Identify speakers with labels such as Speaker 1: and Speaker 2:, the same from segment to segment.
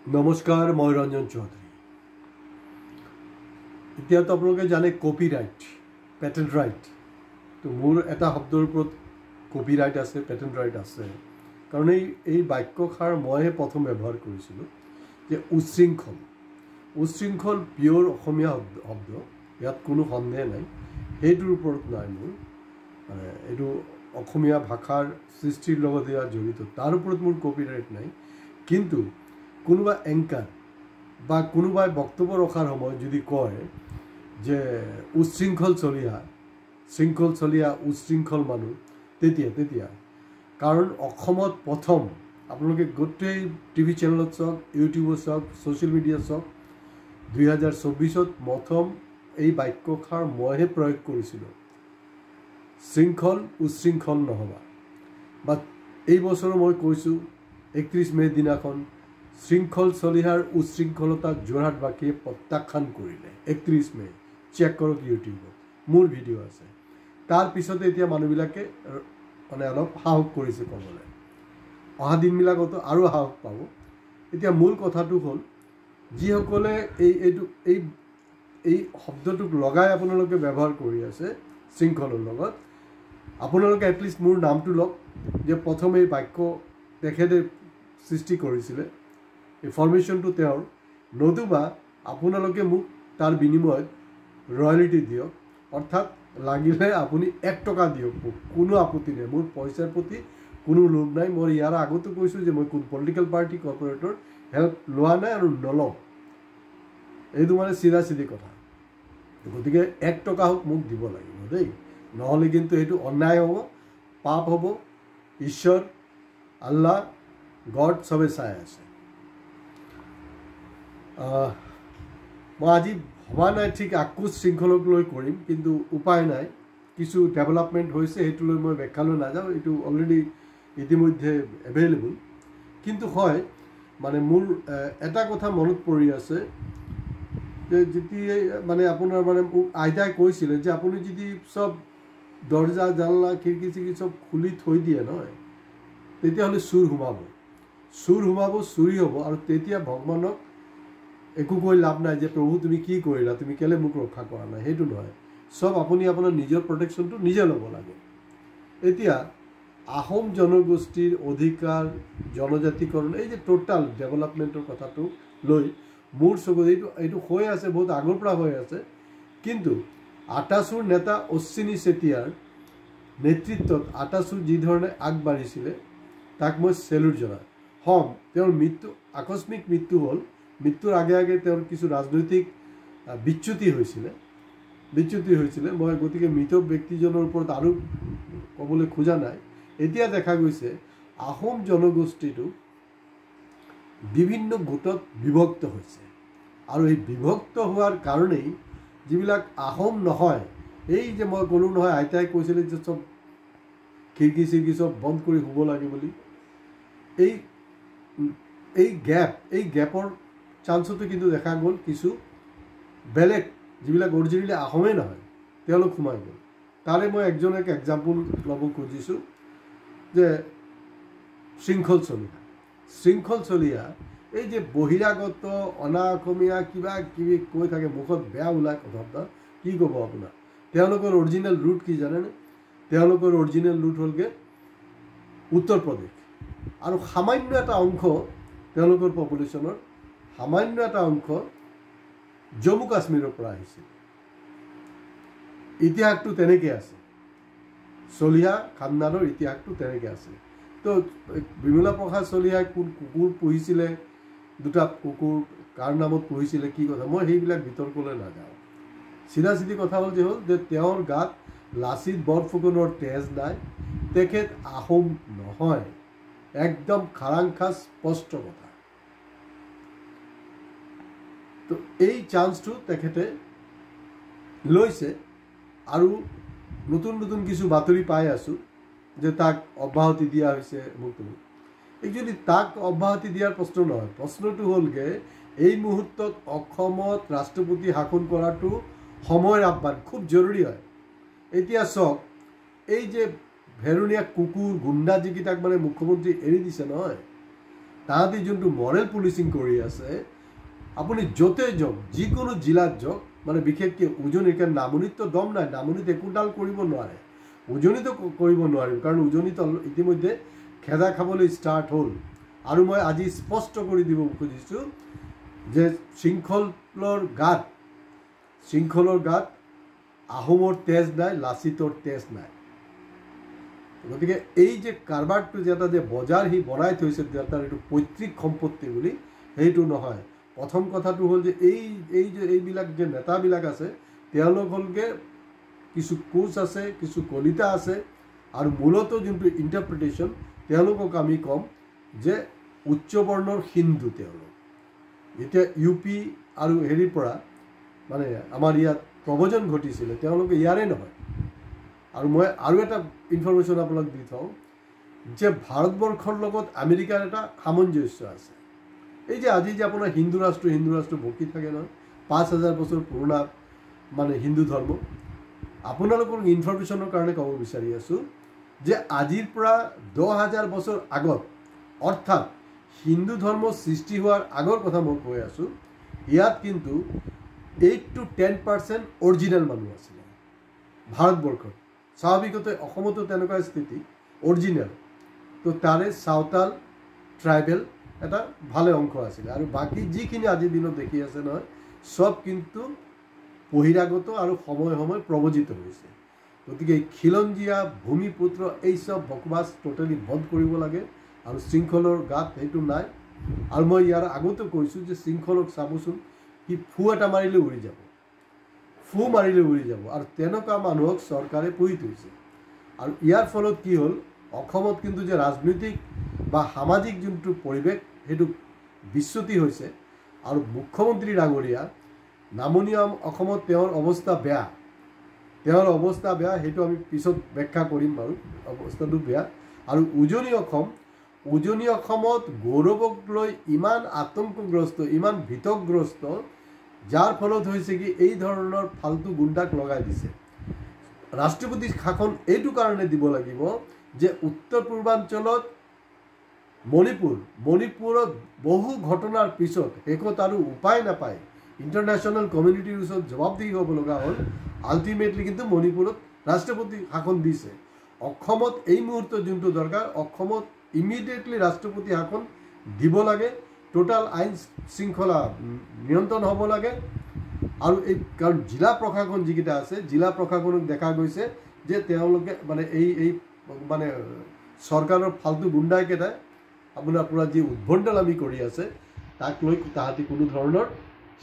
Speaker 1: नमस्कार मैं रंजन चौधरी। इतना तो आपलोगे जाने कॉपीराइट पेटेंट राइट तो मोर एटा शब्दर ऊपर कॉपीराइट आछे पेटेंट राइट आछे कारण এই বাক্যষাৰ মইহে প্ৰথম ব্যৱহাৰ কৰিছিলোঁ যে উচ্ছৃংখল পিয়ৰ অসমীয়া শব্দ ইয়াত কোনো সন্দেহ নাই সেইটোৰ ওপৰত নাই মোৰ এইটো অসমীয়া ভাষাৰ সৃষ্টিৰ লগত ইয়াত জড়িত তাৰ ওপৰত মোৰ কপিৰাইট নাই কিন্তু কোনোবা এংকাৰ বা কোনোবাই বক্তব্য ৰখাৰ সময় যদি কয় যে উচ্ছৃংখল চলিয়া উচ্ছৃংখল মানুহ তেতিয়া কাৰণ অসমত প্ৰথম আপোনালোকে গোটেই টিভি চেনেলত চাওক ইউটিউবত চাওক ছ'চিয়েল মিডিয়াত চাওক 2024ত প্ৰথম এই বাক্যষাৰ মইহে প্ৰয়োগ কৰিছিলোঁ শৃংখল উচ্ছৃংখল নহ'বা বা এই বছৰ মই কৈছোঁ 31 মে দিনাখন শৃংখল চলিহাৰ উচ্ছৃংখলতাক যোৰহাটবাসীয়ে প্ৰত্যাখ্যান কৰিলে 31 মে চেক কৰক ইউটিউবত মোৰ ভিডিঅ' আছে তাৰ পিছতে এতিয়া মানুহবিলাকে মানে অলপ সাহস কৰিছে ক'বলৈ অহা দিনবিলাকতো আৰু সাহস পাব এতিয়া মূল কথাটো হ'ল যিসকলে এই শব্দটোক লগাই আপোনালোকে ব্যৱহাৰ কৰি আছে শৃংখলৰ লগত আপোনালোকে এটলিষ্ট মোৰ নামটো লওক যে প্ৰথম এই বাক্য তেখেতে সৃষ্টি কৰিছিলে এই ফৰ্মেশ্যনটো তেওঁৰ নতুবা আপোনালোকে মোক তাৰ বিনিময়ত ৰয়েলিটি দিয়ক অৰ্থাৎ লাগিলে আপুনি 1 টকা দিয়ক কোনো আপত্তি নাই মোৰ পইচাৰ প্ৰতি কোনো লোভ নাই মই ইয়াৰ আগতে কৈছোঁ যে মই কোন পলিটিকেল পাৰ্টি কৰ্পৰেটৰ হেল্প লোৱা নাই আৰু নলওঁ এইটো মানে চিধা কথা গতিকে 1 টকা হোক মোক দিব লাগিব দেই নহ'লে কিন্তু এইটো অন্যায় হ'ব পাপ হ'ব ঈশ্বৰ আল্লাহ গড সবে চাই আছে মই আজি ভবা নাই ঠিক আকৌ শৃংখলক লৈ কৰিম কিন্তু উপায় নাই কিছু ডেভেলপমেণ্ট হৈছে সেইটোলৈ মই ব্যাখ্যালৈ নাযাওঁ এইটো অলৰেডি ইতিমধ্যে এভেইলেবল কিন্তু হয় মানে মোৰ এটা কথা মনত পৰি আছে যে যেতিয়া মানে আপোনাৰ মানে আইতাই কৈছিলে যে আপুনি যদি সব দরজা জানলা খিড়কি চিড়কি সব খুলি থৈ দিয়ে নহয় তেতিয়াহ'লে চুৰ সোমাব চুৰি হ'ব আৰু তেতিয়া ভগৱানক একো কৈ লাভ নাই যে প্ৰভু তুমি কি কৰিলা তুমি কেলে মোক ৰক্ষা কৰা নাই সেইটো নহয় সব আপুনি আপোনাৰ নিজৰ প্ৰটেকশ্যনটো নিজে ল'ব লাগে এতিয়া আহোম জনগোষ্ঠীৰ অধিকাৰ জনজাতিকৰণ এই যে টোটাল ডেভেলপমেণ্টৰ কথাটো লৈ মোৰ চকুত এইটো হৈ আছে বহুত আগৰ পৰা হৈ আছে কিন্তু আটাচুৰ নেতা অশ্বিনী চেতিয়াৰ নেতৃত্বত আটাচুৰ যি ধৰণে আগবাঢ়িছিলে তাক মই চেলুট জনাওঁ তেওঁৰ মৃত্যু আকস্মিক মৃত্যু হ'ল মৃত্যুৰ আগে তেওঁৰ কিছু ৰাজনৈতিক বিচ্যুতি হৈছিলে মই গতিকে মৃত ব্যক্তিজনৰ ওপৰত আৰু ক'বলৈ খোজা নাই এতিয়া দেখা গৈছে আহোম জনগোষ্ঠীটো বিভিন্ন গোটত বিভক্ত হৈছে আৰু এই বিভক্ত হোৱাৰ কাৰণেই যিবিলাক আহোম নহয় এই যে মই ক'লোঁ নহয় আইতাই কৈছিলে যে চব খিড়কি চিড়কি চব বন্ধ কৰি শুব লাগে বুলি এই গেপৰ চান্সতো কিন্তু দেখা গ'ল কিছু বেলেগ যিবিলাক অৰিজিনেলি আহোমেই নহয় তেওঁলোক সোমাই গ'ল তাৰে মই একজনক এক্সাম্পল ল'ব খুজিছোঁ যে শৃংখল চলিয়া এই যে বহিৰাগত অনা অসমীয়া কিবা কিবি কৈ থাকে মুখত বেয়া ওলায় কথা কি ক'ব আপোনাৰ তেওঁলোকৰ অৰিজিনেল ৰুট কি জানেনে তেওঁলোকৰ অৰিজিনেল ৰুট হ'লগৈ উত্তৰ প্ৰদেশ আৰু সামান্য এটা অংশ তেওঁলোকৰ পপুলেশ্যনৰ সামান্য এটা অংশ জম্মু কাশ্মীৰৰ পৰা আহিছিল ইতিহাসটো তেনেকৈ আছে চলিহা খানদানৰ ইতিহাসটো তেনেকৈ আছে তো বিমলা প্ৰসাদ চলিহাই কোন কুকুৰ পুহিছিলে দুটা কুকুৰ কাৰ নামত পুহিছিলে কি কথা মই সেইবিলাক বিতৰ্কলৈ নাযাওঁ চিধা কথা হ'ল যে তেওঁৰ গাত লাচিত বৰফুকনৰ তেজ নাই তেখেত আহোম নহয় একদম খাৰাংখাচ স্পষ্ট কথা তো এই চান্সটো তেখেতে লৈছে আৰু নতুন কিছু বাতৰি পাই আছোঁ যে তাক অব্যাহতি দিয়া হৈছে একচুৱেলি তাক অব্যাহতি দিয়াৰ প্ৰশ্ন নহয় প্ৰশ্নটো হ'লগৈ এই মুহূৰ্তত অসমত ৰাষ্ট্ৰপতি শাসন কৰাটো সময়ৰ আহ্বান খুব জৰুৰী হয় এতিয়া চাওক এই যে ভেৰুণীয়া কুকুৰ গুণ্ডা যিকেইটাক মানে মুখ্যমন্ত্ৰী এৰি দিছে নহয় তাহাঁতি যোনটো মৰেল পুলিচিং কৰি আছে আপুনি য'তে যাওক যিকোনো জিলাত যাওক মানে বিশেষকৈ উজনিৰ কাৰণ নামনিততো দম নাই, নামনিত একোডাল কৰিব নোৱাৰে, উজনিতো কৰিব নোৱাৰিম কাৰণ উজনিত ইতিমধ্যে খেদা খাবলৈ ষ্টাৰ্ট হ'ল। আৰু মই আজি স্পষ্ট কৰি দিব খুজিছোঁ যে শৃংখলৰ গাত আহোমৰ তেজ নাই, লাচিতৰ তেজ নাই। গতিকে এই যে কাৰবাৰটো যে এটা যে বজাৰ সি বনাই থৈছে যে তাৰ এইটো পৈতৃক সম্পত্তি বুলি, সেইটো নহয়। প্ৰথম কথাটো হ'ল যে এইবিলাক যে নেতাবিলাক আছে তেওঁলোক হ'লগৈ কিছু কোচ আছে, কিছু কলিতা আছে, আৰু মূলতঃ যোনটো ইণ্টাৰপ্ৰিটেশ্যন তেওঁলোকক আমি ক'ম যে উচ্চ বৰ্ণৰ হিন্দু তেওঁলোক। এতিয়া ইউ পি আৰু হেৰিৰ পৰা মানে আমাৰ ইয়াত প্ৰব্ৰজন ঘটিছিলে তেওঁলোকে ইয়াৰে নহয়। আৰু মই আৰু এটা ইনফৰমেশ্যন আপোনাক দি থওঁ যে ভাৰতবৰ্ষৰ লগত আমেৰিকাৰ এটা সামঞ্জস্য আছে। এই যে আজি যে আপোনাৰ হিন্দু ৰাষ্ট্ৰ বকি থাকে নহয়, 5000 বছৰ পুৰণা মানে হিন্দু ধৰ্ম। আপোনালোকৰ ইনফৰমেশ্যনৰ কাৰণে ক'ব বিচাৰি আছোঁ যে আজিৰ পৰা 10,000 বছৰ আগত অৰ্থাৎ হিন্দু ধৰ্ম সৃষ্টি হোৱাৰ আগৰ কথা মই কৈ আছোঁ, ইয়াত কিন্তু 8 to 10% অৰিজিনেল মানুহ আছিলে ভাৰতবৰ্ষত। স্বাভাৱিকতে অসমতো তেনেকুৱা স্থিতি অৰিজিনেল। তো তাৰে চাওতাল ট্ৰাইবেল এটা ভালে অংশ আছিলে, আৰু বাকী যিখিনি আজিৰ দিনত দেখি আছে নহয় চব কিন্তু বহিৰাগত আৰু সময়ে সময়ে প্ৰব্ৰজিত হৈছে। গতিকে এই খিলঞ্জীয়া ভূমিপুত্ৰ এই চব বকবাছ টোটেলি বন্ধ কৰিব লাগে। আৰু শৃংখলৰ গাত সেইটো নাই। আৰু মই ইয়াৰ আগতে কৈছোঁ যে শৃংখলক চাবচোন, সি ফু এটা মাৰিলে উৰি যাব, আৰু তেনেকুৱা মানুহক চৰকাৰে পুহি থৈছে। আৰু ইয়াৰ ফলত কি হ'ল, অসমত কিন্তু যে ৰাজনৈতিক বা সামাজিক যোনটো পৰিৱেশ সেইটো বিচ্যুতি হৈছে। আৰু মুখ্যমন্ত্ৰী ডাঙৰীয়া নামনি অসমত তেওঁৰ অৱস্থা বেয়া, সেইটো আমি পিছত ব্যাখ্যা কৰিম বাৰু, অৱস্থাটো বেয়া। আৰু উজনি অসমত গৌৰৱক লৈ ইমান আতংকগ্ৰস্ত, ইমান ভীতগ্ৰস্ত, যাৰ ফলত হৈছে কি এই ধৰণৰ ফাল্টু গুণ্ডাক লগাই দিছে। ৰাষ্ট্ৰপতি শাসন এইটো কাৰণে দিব লাগিব যে উত্তৰ পূৰ্বাঞ্চলত মণিপুৰত বহু ঘটনাৰ পিছত শেষত আৰু উপায় নাপায় ইণ্টাৰনেশ্যনেল কমিউনিটিৰ ওচৰত জবাবদিহি হ'ব লগা হ'ল। আল্টিমেটলি কিন্তু মণিপুৰত ৰাষ্ট্ৰপতি শাসন দিছে। অসমত এই মুহূৰ্তত যোনটো দৰকাৰ, অসমত ইমিডিয়েটলি ৰাষ্ট্ৰপতি শাসন দিব লাগে, টোটাল আইন শৃংখলা নিয়ন্ত্ৰণ হ'ব লাগে। আৰু এই কাৰণ জিলা প্ৰশাসন যিকেইটা আছে, জিলা প্ৰশাসনক দেখা গৈছে যে তেওঁলোকে মানে এই মানে চৰকাৰৰ ফাল্টু গুণ্ডাইকেইটাই আপোনাৰ পূৰা যি উদ্ভণ্ডামি কৰি আছে তাক লৈ তাহাঁতি কোনো ধৰণৰ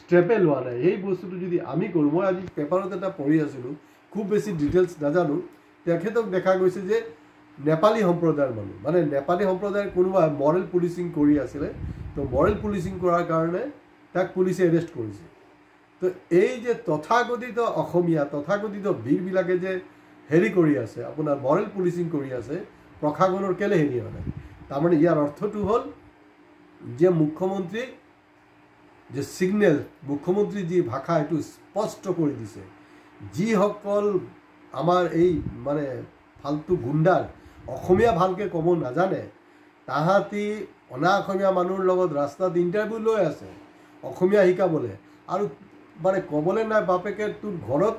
Speaker 1: ষ্টেপে লোৱা নাই। সেই বস্তুটো যদি আমি কৰোঁ, মই আজি পেপাৰত এটা পঢ়ি আছিলোঁ, খুব বেছি ডিটেইলছ নাজানো, তেখেতক দেখা গৈছে যে নেপালী সম্প্ৰদায়ৰ মানুহ, মানে নেপালী সম্প্ৰদায়ৰ কোনোবা মৰেল পুলিচিং কৰি আছিলে, তো মৰেল পুলিচিং কৰাৰ কাৰণে তাক পুলিচে এৰেষ্ট কৰিছে। তো এই যে তথাকথিত অসমীয়া তথাকথিত বীৰবিলাকে যে হেৰি কৰি আছে, আপোনাৰ মৰেল পুলিচিং কৰি আছে, প্ৰশাসনৰ কেলে হেৰি হোৱা নাই? তাৰমানে ইয়াৰ অৰ্থটো হ'ল যে মুখ্যমন্ত্ৰী যে ছিগনেল, মুখ্যমন্ত্ৰী যি ভাষা এইটো স্পষ্ট কৰি দিছে, যিসকল আমাৰ এই মানে ফাল্টু গুণ্ডাৰ অসমীয়া ভালকৈ ক'ব নাজানে, তাহাঁতি অনা অসমীয়া মানুহৰ লগত ৰাস্তাত ইণ্টাৰভিউ লৈ আছে অসমীয়া শিকাবলৈ। আৰু মানে ক'বলৈ নাই বাপেকে তোৰ ঘৰত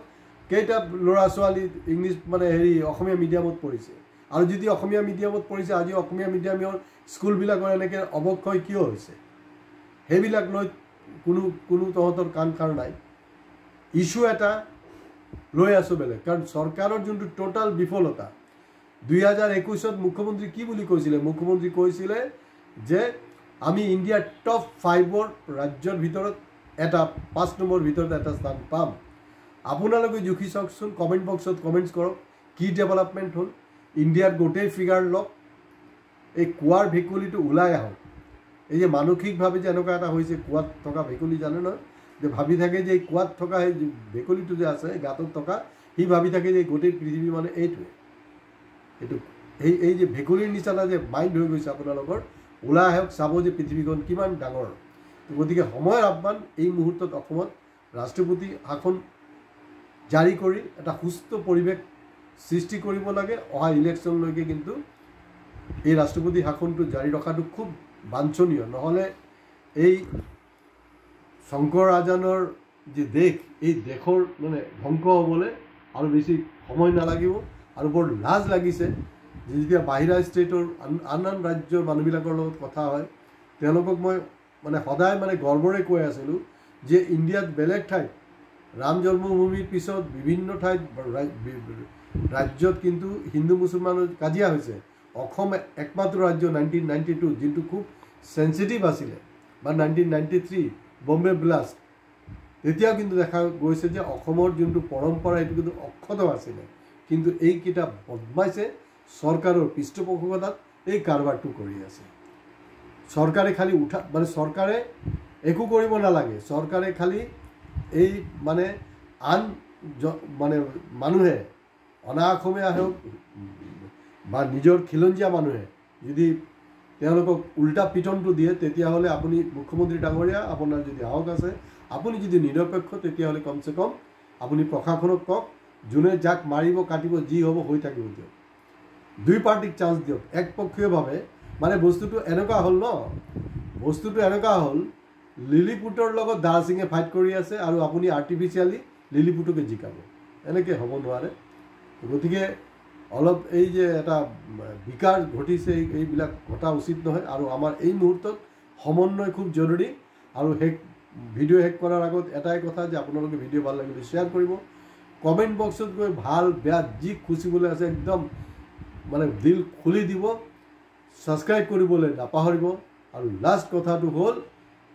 Speaker 1: কেইটা ল'ৰা ছোৱালী ইংলিছ মানে অসমীয়া মিডিয়ামত পঢ়িছে, আৰু যদি অসমীয়া মিডিয়ামত পঢ়িছে, আজি অসমীয়া মিডিয়ামৰ স্কুলবিলাকৰ এনেকৈ অৱক্ষয় কিয় হৈছে, সেইবিলাক লৈ কোনো তহঁতৰ কাণ খাৰ নাই। ইছ্যু এটা লৈ আছোঁ বেলেগ, কাৰণ চৰকাৰৰ যোনটো টোটাল বিফলতা। 2021 মুখ্যমন্ত্ৰী কি বুলি কৈছিলে? মুখ্যমন্ত্ৰী কৈছিলে যে আমি ইণ্ডিয়াৰ টপ 5 ৰাজ্যৰ ভিতৰত 5 নম্বৰ ভিতৰত এটা স্থান পাম। আপোনালোকে জুখি চাওকচোন, কমেণ্ট বক্সত কমেণ্টছ কৰক, কি ডেভেলপমেণ্ট হ'ল। ইণ্ডিয়াৰ গোটেই ফিগাৰ লওক, এই কুৱাৰ ভেকুলীটো ওলাই আহক। এই যে মানসিকভাৱে যে এনেকুৱা এটা হৈছে, কুৱাত থকা ভেকুলী জানে নহয়, যে ভাবি থাকে যে এই কুৱাত থকা সেই ভেকুলীটো যে আছে গাঁতত থকা, সি ভাবি থাকে যে গোটেই পৃথিৱী মানে এইটোৱে। এই যে ভেকুলীৰ নিচিনা যে মাইণ্ড হৈ গৈছে আপোনালোকৰ, ওলাই আহক, চাব যে পৃথিৱীখন কিমান ডাঙৰ। গতিকে সময়ৰ আহ্বান, এই মুহূৰ্তত অসমত ৰাষ্ট্ৰপতি শাসন জাৰি কৰি এটা সুস্থ পৰিৱেশ সৃষ্টি কৰিব লাগে। অহা ইলেকশ্যনলৈকে কিন্তু এই ৰাষ্ট্ৰপতি শাসনটো জাৰি ৰখাটো খুব বাঞ্ছনীয়, নহ'লে এই শংকৰ আজানৰ যে দেশ, এই দেশৰ মানে ধ্বংস হ'বলৈ আৰু বেছি সময় নালাগিব। আৰু বৰ লাজ লাগিছে যে যেতিয়া বাহিৰা ষ্টেটৰ আন ৰাজ্যৰ মানুহবিলাকৰ লগত কথা হয়, তেওঁলোকক মই মানে সদায় মানে গৰ্বৰে কৈ আছিলোঁ যে ইণ্ডিয়াত বেলেগ ঠাইত ৰাম জন্মভূমিৰ পিছত বিভিন্ন ঠাইত ৰাজ্যত কিন্তু হিন্দু মুছলমানৰ কাজিয়া হৈছে। অসম একমাত্ৰ ৰাজ্য 1992 যোনটো খুব চেঞ্চিটিভ আছিলে, বা 1993 বম্বে ব্লাষ্ট, তেতিয়াও কিন্তু দেখা গৈছে যে অসমৰ যোনটো পৰম্পৰা এইটো কিন্তু অক্ষত আছিলে। কিন্তু এইকেইটা বদমাইছে চৰকাৰৰ পৃষ্ঠপোষকতাত এই কাৰবাৰটো কৰি আছে। চৰকাৰে খালি মানে চৰকাৰে একো কৰিব নালাগে, চৰকাৰে খালি এই মানে আন মানে মানুহে অনা অসমীয়া হওক বা নিজৰ খিলঞ্জীয়া মানুহে যদি তেওঁলোকক উল্টা পিটনটো দিয়ে, তেতিয়াহ'লে আপুনি মুখ্যমন্ত্ৰী ডাঙৰীয়া, আপোনাৰ যদি সাহস আছে, আপুনি যদি নিৰপেক্ষ, তেতিয়াহ'লে কমচে কম আপুনি প্ৰশাসনক কওক, যোনে যাক মাৰিব কাটিব যি হ'ব হৈ থাকিব দিয়ক, দুই পাৰ্টিক চান্স দিয়ক। একপক্ষীয়ভাৱে মানে বস্তুটো এনেকুৱা হ'ল বস্তুটো এনেকুৱা হ'ল লিলিপুটৰ লগত দাৰ্জিঙে ফাইট কৰি আছে আৰু আপুনি আৰ্টিফিচিয়েলি লিলিপুটকে জিকাব, এনেকৈ হ'ব নোৱাৰে। গতিকে অলপ এই যে এটা বিকাৰ ঘটিছে, এইবিলাক ঘটা উচিত নহয়। আৰু আমাৰ এই মুহূৰ্তত সমন্বয় খুব জৰুৰী। আৰু ভিডিঅ' শেষ কৰাৰ আগত এটাই কথা যে আপোনালোকে ভিডিঅ' ভাল লাগিলে শ্বেয়াৰ কৰিব, কমেণ্ট বক্সত গৈ ভাল বেয়া যি খুচিবলৈ আছে একদম মানে দিল খুলি দিব, ছাবস্ক্ৰাইব কৰিবলৈ নাপাহৰিব। আৰু লাষ্ট কথাটো হ'ল,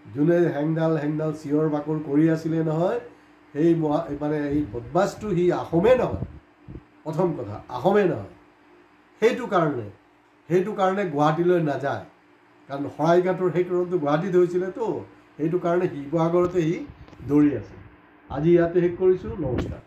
Speaker 1: যোনে হেংডাল চিঞৰ বাকৰ কৰি আছিলে নহয়, সেই মানে এই বদমাছটো সি আহোমেই নহয়, প্ৰথম কথা আহোমেই নহয়। সেইটো কাৰণে গুৱাহাটীলৈ নাযায়, কাৰণ শৰাইঘাটৰ সেই কাৰণটো গুৱাহাটীত হৈছিলেতো, সেইটো কাৰণে শিৱসাগৰতে সি দৌৰি আছে। আজি ইয়াতে শেষ কৰিছোঁ, নমস্কাৰ।